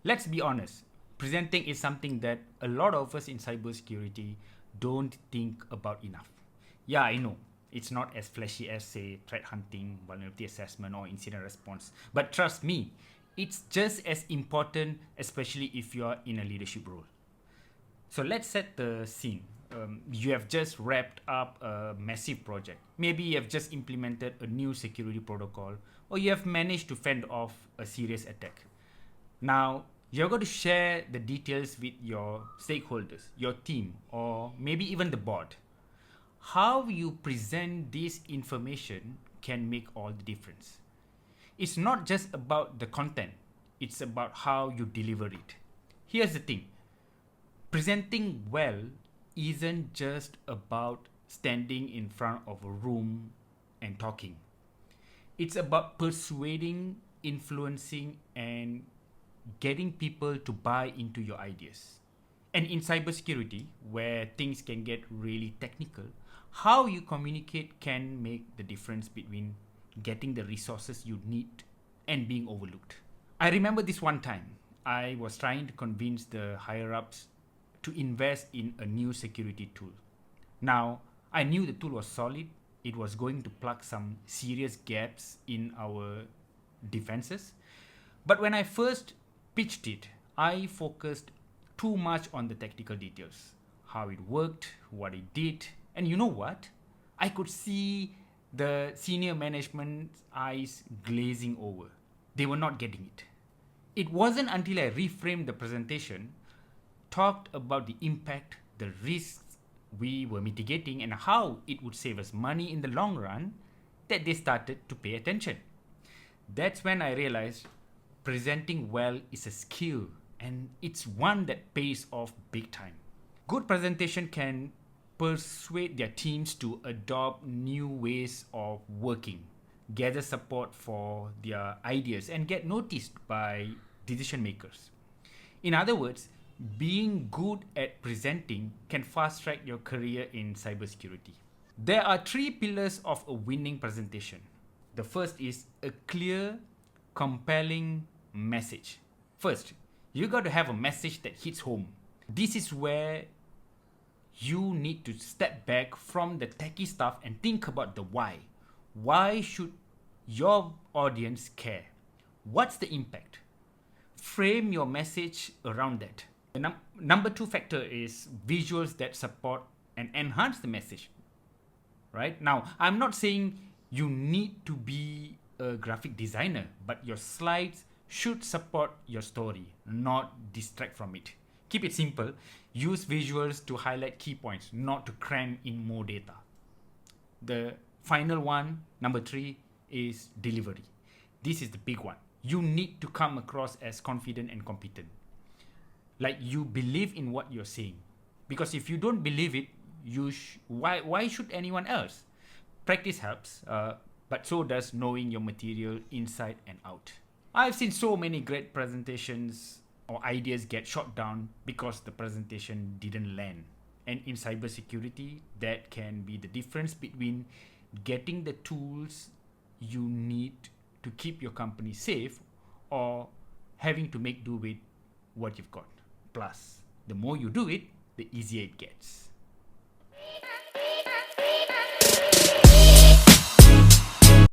Let's be honest, presenting is something that a lot of us in cybersecurity don't think about enough. Yeah, I know. It's not as flashy as, say, threat hunting, vulnerability assessment, or incident response. But trust me, it's just as important, especially if you're in a leadership role. So let's set the scene. You have just wrapped up a massive project. Maybe you have just implemented a new security protocol, or you have managed to fend off a serious attack. Now, you're going to share the details with your stakeholders, your team, or maybe even the board. How you present this information can make all the difference. It's not just about the content, it's about how you deliver it. Here's the thing, presenting well isn't just about standing in front of a room and talking. It's about persuading, influencing, and getting people to buy into your ideas. And in cybersecurity, where things can get really technical, how you communicate can make the difference between getting the resources you need and being overlooked. I remember this one time I was trying to convince the higher ups to invest in a new security tool. Now, I knew the tool was solid, it was going to plug some serious gaps in our defenses. But when I first pitched it, I focused too much on the technical details, how it worked, what it did, and you know what? I could see the senior management's eyes glazing over. They were not getting it. It wasn't until I reframed the presentation, talked about the impact, the risks we were mitigating, and how it would save us money in the long run, that they started to pay attention. That's when I realized presenting well is a skill, and it's one that pays off big time. Good presentation can persuade their teams to adopt new ways of working, gather support for their ideas, and get noticed by decision makers. In other words, being good at presenting can fast track your career in cybersecurity. There are three pillars of a winning presentation. The first is a clear, compelling message. First, you got to have a message that hits home. This is where you need to step back from the techie stuff and think about the why. Why should your audience care? What's the impact? Frame your message around that. The number two factor is visuals that support and enhance the message. Right? Now, I'm not saying you need to be a graphic designer, but your slides should support your story, not distract from it. Keep it simple. Use visuals to highlight key points, not to cram in more data. The final one, number three, is delivery. This is the big one. You need to come across as confident and competent. Like you believe in what you're saying. Because if you don't believe it, why should anyone else? Practice helps, but so does knowing your material inside and out. I've seen so many great presentations or ideas get shot down because the presentation didn't land. And in cybersecurity, that can be the difference between getting the tools you need to keep your company safe or having to make do with what you've got. Plus, the more you do it, the easier it gets.